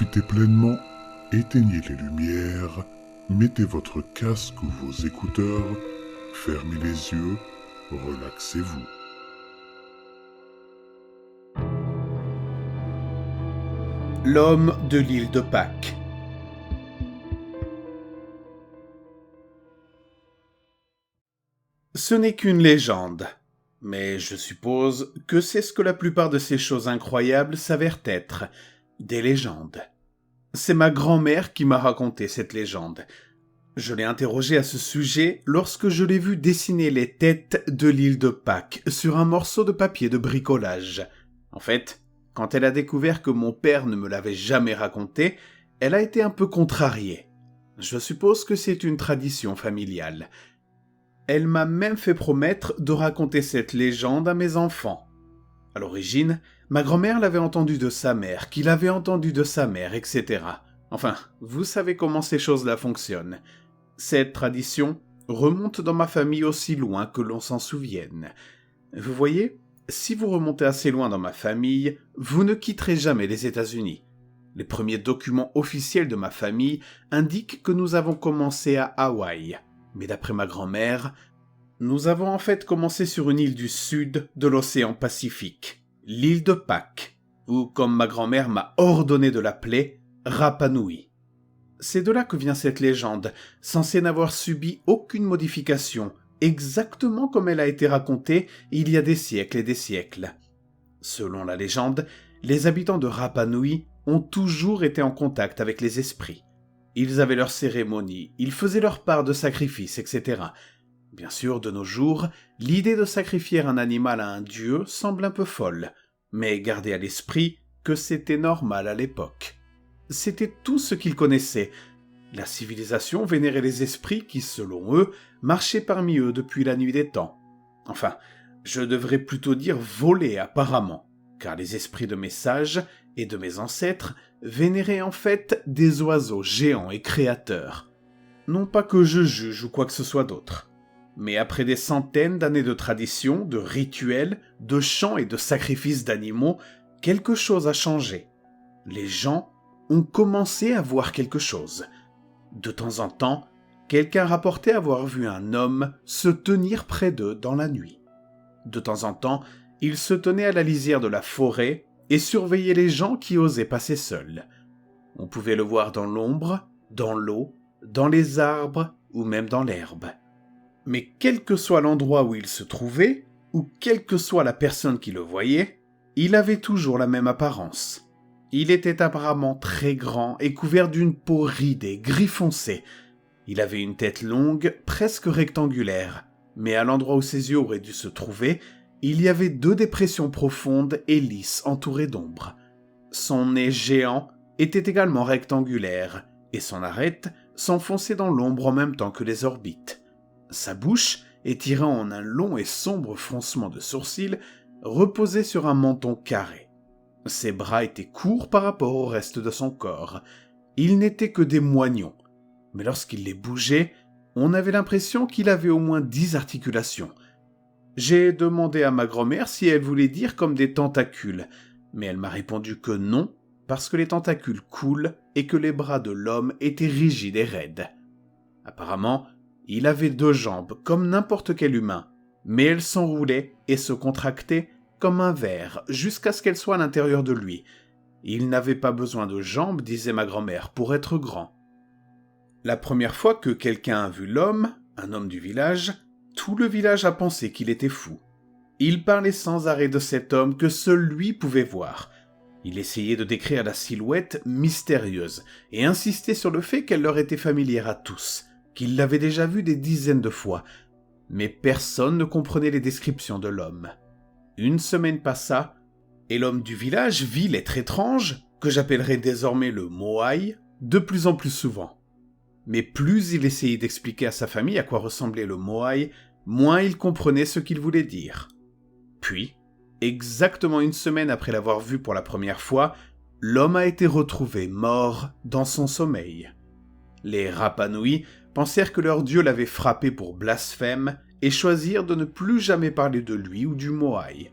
profitez pleinement, éteignez les lumières, mettez votre casque ou vos écouteurs, fermez les yeux, relaxez-vous. L'homme de l'île de Pâques. Ce n'est qu'une légende, mais je suppose que c'est ce que la plupart de ces choses incroyables s'avèrent être, des légendes. C'est ma grand-mère qui m'a raconté cette légende. Je l'ai interrogée à ce sujet lorsque je l'ai vue dessiner les têtes de l'île de Pâques sur un morceau de papier de bricolage. En fait, quand elle a découvert que mon père ne me l'avait jamais raconté, elle a été un peu contrariée. Je suppose que c'est une tradition familiale. Elle m'a même fait promettre de raconter cette légende à mes enfants. À l'origine, ma grand-mère l'avait entendue de sa mère, qui l'avait entendue de sa mère, etc. Enfin, vous savez comment ces choses-là fonctionnent. Cette tradition remonte dans ma famille aussi loin que l'on s'en souvienne. Vous voyez, si vous remontez assez loin dans ma famille, vous ne quitterez jamais les États-Unis. Les premiers documents officiels de ma famille indiquent que nous avons commencé à Hawaï. Mais d'après ma grand-mère, nous avons en fait commencé sur une île du sud de l'océan Pacifique, l'île de Pâques, ou comme ma grand-mère m'a ordonné de l'appeler, Rapa Nui. C'est de là que vient cette légende, censée n'avoir subi aucune modification, exactement comme elle a été racontée il y a des siècles et des siècles. Selon la légende, les habitants de Rapa Nui ont toujours été en contact avec les esprits. Ils avaient leurs cérémonies, ils faisaient leur part de sacrifices, etc. Bien sûr, de nos jours, l'idée de sacrifier un animal à un dieu semble un peu folle, mais gardez à l'esprit que c'était normal à l'époque. C'était tout ce qu'ils connaissaient. La civilisation vénérait les esprits qui, selon eux, marchaient parmi eux depuis la nuit des temps. Enfin, je devrais plutôt dire voler apparemment, car les esprits de mes sages et de mes ancêtres vénéraient en fait des oiseaux géants et créateurs. Non pas que je juge ou quoi que ce soit d'autre, mais après des centaines d'années de traditions, de rituels, de chants et de sacrifices d'animaux, quelque chose a changé. Les gens ont commencé à voir quelque chose. De temps en temps, quelqu'un rapportait avoir vu un homme se tenir près d'eux dans la nuit. De temps en temps, il se tenait à la lisière de la forêt et surveillait les gens qui osaient passer seuls. On pouvait le voir dans l'ombre, dans l'eau, dans les arbres ou même dans l'herbe. Mais quel que soit l'endroit où il se trouvait, ou quelle que soit la personne qui le voyait, il avait toujours la même apparence. Il était apparemment très grand et couvert d'une peau ridée, gris foncé. Il avait une tête longue, presque rectangulaire, mais à l'endroit où ses yeux auraient dû se trouver, il y avait 2 dépressions profondes et lisses entourées d'ombre. Son nez géant était également rectangulaire, et son arête s'enfonçait dans l'ombre en même temps que les orbites. Sa bouche, étirant en un long et sombre froncement de sourcils, reposait sur un menton carré. Ses bras étaient courts par rapport au reste de son corps. Ils n'étaient que des moignons, mais lorsqu'il les bougeait, on avait l'impression qu'il avait au moins 10 articulations. J'ai demandé à ma grand-mère si elle voulait dire comme des tentacules, mais elle m'a répondu que non, parce que les tentacules coulent et que les bras de l'homme étaient rigides et raides. Apparemment, il avait 2 jambes comme n'importe quel humain, mais elles s'enroulaient et se contractaient comme un verre jusqu'à ce qu'elles soient à l'intérieur de lui. Il n'avait pas besoin de jambes, disait ma grand-mère, pour être grand. La première fois que quelqu'un a vu l'homme, un homme du village, tout le village a pensé qu'il était fou. Il parlait sans arrêt de cet homme que seul lui pouvait voir. Il essayait de décrire la silhouette mystérieuse et insistait sur le fait qu'elle leur était familière à tous, qu'il l'avait déjà vue des dizaines de fois, mais personne ne comprenait les descriptions de l'homme. Une semaine passa, et l'homme du village vit l'être étrange, que j'appellerai désormais le Moai, de plus en plus souvent. Mais plus il essayait d'expliquer à sa famille à quoi ressemblait le Moai, moins il comprenait ce qu'il voulait dire. Puis, exactement une semaine après l'avoir vu pour la première fois, l'homme a été retrouvé mort dans son sommeil. Les Rapa Nui pensèrent que leur dieu l'avait frappé pour blasphème et choisirent de ne plus jamais parler de lui ou du Moai.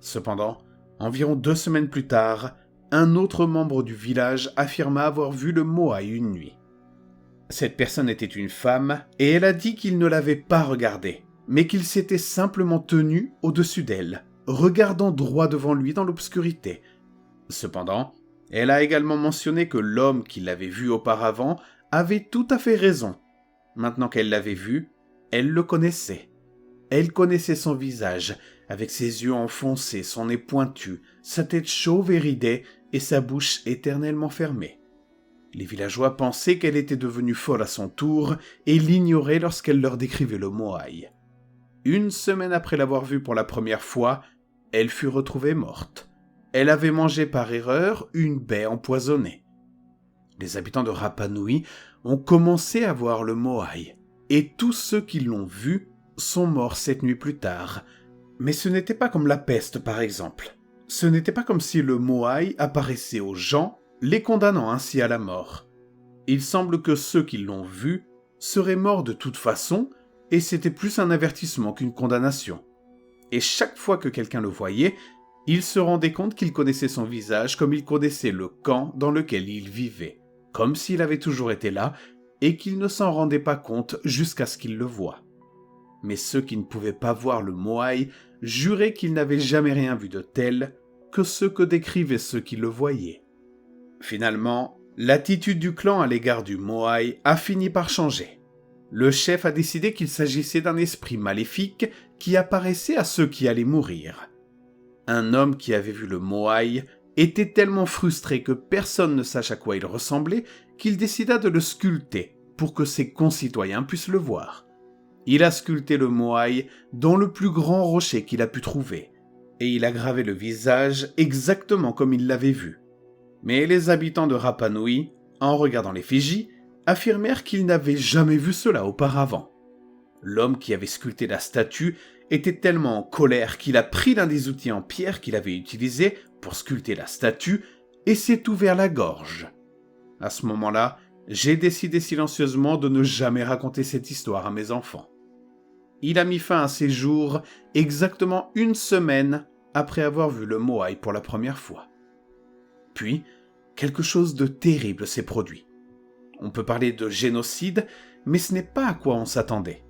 Cependant, environ 2 semaines plus tard, un autre membre du village affirma avoir vu le Moai une nuit. Cette personne était une femme, et elle a dit qu'il ne l'avait pas regardée, mais qu'il s'était simplement tenu au-dessus d'elle, regardant droit devant lui dans l'obscurité. Cependant, elle a également mentionné que l'homme qui l'avait vu auparavant avait tout à fait raison. Maintenant qu'elle l'avait vu, elle le connaissait. Elle connaissait son visage, avec ses yeux enfoncés, son nez pointu, sa tête chauve et ridée et sa bouche éternellement fermée. Les villageois pensaient qu'elle était devenue folle à son tour et l'ignoraient lorsqu'elle leur décrivait le Moai. Une semaine après l'avoir vue pour la première fois, elle fut retrouvée morte. Elle avait mangé par erreur une baie empoisonnée. Les habitants de Rapa Nui ont commencé à voir le Moai, et tous ceux qui l'ont vu sont morts cette nuit plus tard. Mais ce n'était pas comme la peste, par exemple. Ce n'était pas comme si le Moai apparaissait aux gens, les condamnant ainsi à la mort. Il semble que ceux qui l'ont vu seraient morts de toute façon, et c'était plus un avertissement qu'une condamnation. Et chaque fois que quelqu'un le voyait, il se rendait compte qu'il connaissait son visage comme il connaissait le camp dans lequel il vivait, comme s'il avait toujours été là, et qu'il ne s'en rendait pas compte jusqu'à ce qu'il le voie. Mais ceux qui ne pouvaient pas voir le Moai juraient qu'ils n'avaient jamais rien vu de tel que ce que décrivaient ceux qui le voyaient. Finalement, l'attitude du clan à l'égard du Moai a fini par changer. Le chef a décidé qu'il s'agissait d'un esprit maléfique qui apparaissait à ceux qui allaient mourir. Un homme qui avait vu le Moai était tellement frustré que personne ne sache à quoi il ressemblait qu'il décida de le sculpter pour que ses concitoyens puissent le voir. Il a sculpté le Moai dans le plus grand rocher qu'il a pu trouver, et il a gravé le visage exactement comme il l'avait vu. Mais les habitants de Rapa Nui, en regardant l'effigie, affirmèrent qu'ils n'avaient jamais vu cela auparavant. L'homme qui avait sculpté la statue était tellement en colère qu'il a pris l'un des outils en pierre qu'il avait utilisé pour sculpter la statue et s'est ouvert la gorge. À ce moment-là, j'ai décidé silencieusement de ne jamais raconter cette histoire à mes enfants. Il a mis fin à ses jours exactement une semaine après avoir vu le Moai pour la première fois. Puis, quelque chose de terrible s'est produit. On peut parler de génocide, mais ce n'est pas à quoi on s'attendait.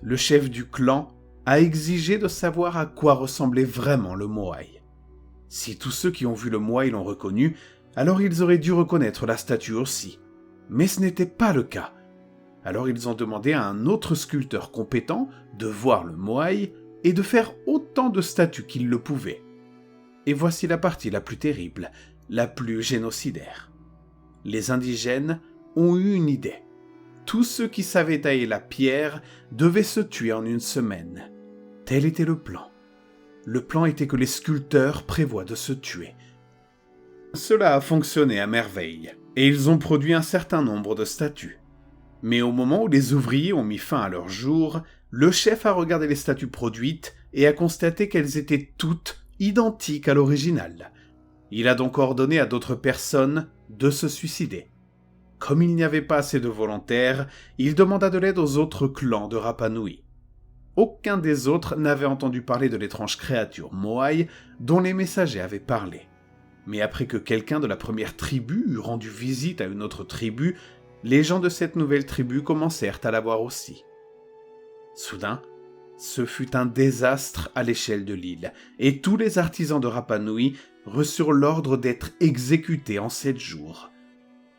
Le chef du clan a exigé de savoir à quoi ressemblait vraiment le Moai. Si tous ceux qui ont vu le Moai l'ont reconnu, alors ils auraient dû reconnaître la statue aussi. Mais ce n'était pas le cas. Alors ils ont demandé à un autre sculpteur compétent de voir le Moai et de faire autant de statues qu'il le pouvait. Et voici la partie la plus terrible, la plus génocidaire. Les indigènes ont eu une idée. Tous ceux qui savaient tailler la pierre devaient se tuer en une semaine. Tel était le plan. Le plan était que les sculpteurs prévoient de se tuer. Cela a fonctionné à merveille, et ils ont produit un certain nombre de statues. Mais au moment où les ouvriers ont mis fin à leur jour, le chef a regardé les statues produites et a constaté qu'elles étaient toutes identiques à l'original. Il a donc ordonné à d'autres personnes de se suicider. Comme il n'y avait pas assez de volontaires, il demanda de l'aide aux autres clans de Rapa Nui. Aucun des autres n'avait entendu parler de l'étrange créature Moai dont les messagers avaient parlé. Mais après que quelqu'un de la première tribu eut rendu visite à une autre tribu, les gens de cette nouvelle tribu commencèrent à la voir aussi. Soudain, ce fut un désastre à l'échelle de l'île, et tous les artisans de Rapa Nui reçurent l'ordre d'être exécutés en 7 jours.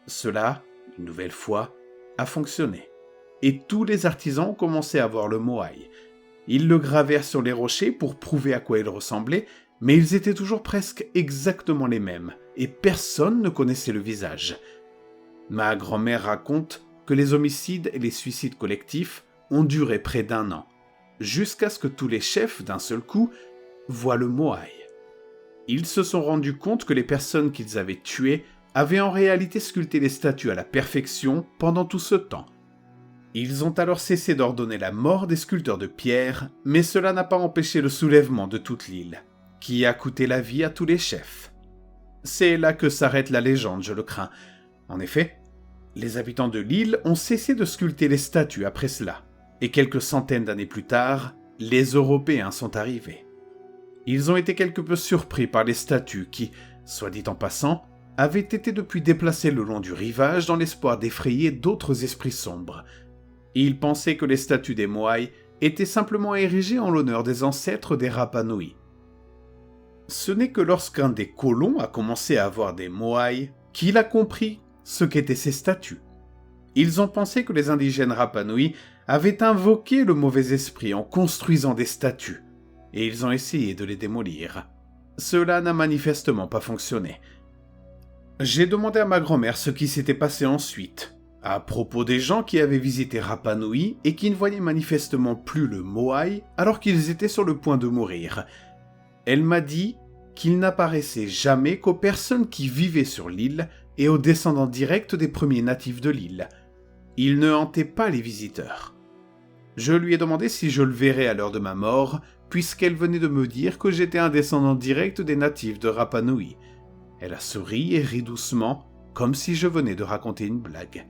Cela, une nouvelle fois, a fonctionné, et tous les artisans ont commencé à voir le Moai. Ils le gravèrent sur les rochers pour prouver à quoi il ressemblait, mais ils étaient toujours presque exactement les mêmes, et personne ne connaissait le visage. Ma grand-mère raconte que les homicides et les suicides collectifs ont duré près d'1 an, jusqu'à ce que tous les chefs, d'un seul coup, voient le Moai. Ils se sont rendus compte que les personnes qu'ils avaient tuées avaient en réalité sculpté les statues à la perfection pendant tout ce temps. Ils ont alors cessé d'ordonner la mort des sculpteurs de pierre, mais cela n'a pas empêché le soulèvement de toute l'île, qui a coûté la vie à tous les chefs. C'est là que s'arrête la légende, je le crains. En effet, les habitants de l'île ont cessé de sculpter les statues après cela, et quelques centaines d'années plus tard, les Européens sont arrivés. Ils ont été quelque peu surpris par les statues qui, soit dit en passant, avaient été depuis déplacés le long du rivage dans l'espoir d'effrayer d'autres esprits sombres. Ils pensaient que les statues des Moai étaient simplement érigées en l'honneur des ancêtres des Rapa Nui. Ce n'est que lorsqu'un des colons a commencé à avoir des Moai qu'il a compris ce qu'étaient ces statues. Ils ont pensé que les indigènes Rapa Nui avaient invoqué le mauvais esprit en construisant des statues, et ils ont essayé de les démolir. Cela n'a manifestement pas fonctionné. J'ai demandé à ma grand-mère ce qui s'était passé ensuite, à propos des gens qui avaient visité Rapa Nui et qui ne voyaient manifestement plus le Moai alors qu'ils étaient sur le point de mourir. Elle m'a dit qu'il n'apparaissait jamais qu'aux personnes qui vivaient sur l'île et aux descendants directs des premiers natifs de l'île. Il ne hantait pas les visiteurs. Je lui ai demandé si je le verrais à l'heure de ma mort, puisqu'elle venait de me dire que j'étais un descendant direct des natifs de Rapa Nui. Elle a souri et ri doucement, comme si je venais de raconter une blague.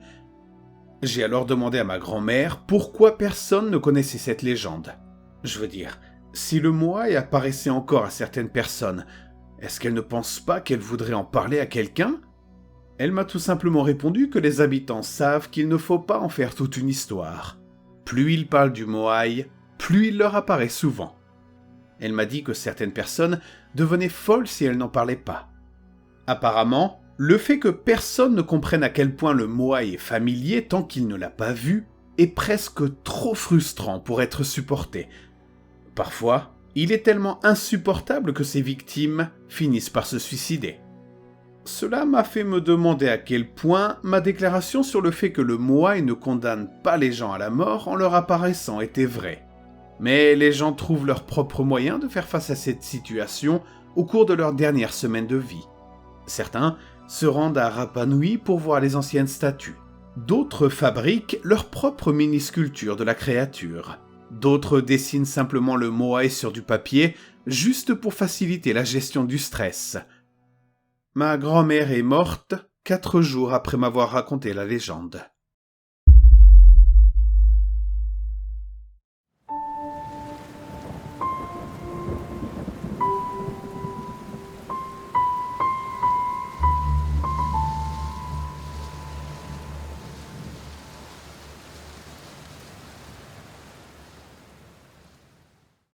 J'ai alors demandé à ma grand-mère pourquoi personne ne connaissait cette légende. Je veux dire, si le Moai apparaissait encore à certaines personnes, est-ce qu'elle ne pense pas qu'elle voudrait en parler à quelqu'un ? Elle m'a tout simplement répondu que les habitants savent qu'il ne faut pas en faire toute une histoire. Plus ils parlent du Moai, plus il leur apparaît souvent. Elle m'a dit que certaines personnes devenaient folles si elles n'en parlaient pas. Apparemment, le fait que personne ne comprenne à quel point le Moai est familier tant qu'il ne l'a pas vu est presque trop frustrant pour être supporté. Parfois, il est tellement insupportable que ses victimes finissent par se suicider. Cela m'a fait me demander à quel point ma déclaration sur le fait que le Moai ne condamne pas les gens à la mort en leur apparaissant était vraie. Mais les gens trouvent leurs propres moyens de faire face à cette situation au cours de leurs dernières semaines de vie. Certains se rendent à Rapa Nui pour voir les anciennes statues. D'autres fabriquent leur propre mini-sculpture de la créature. D'autres dessinent simplement le Moai sur du papier, juste pour faciliter la gestion du stress. Ma grand-mère est morte 4 jours après m'avoir raconté la légende.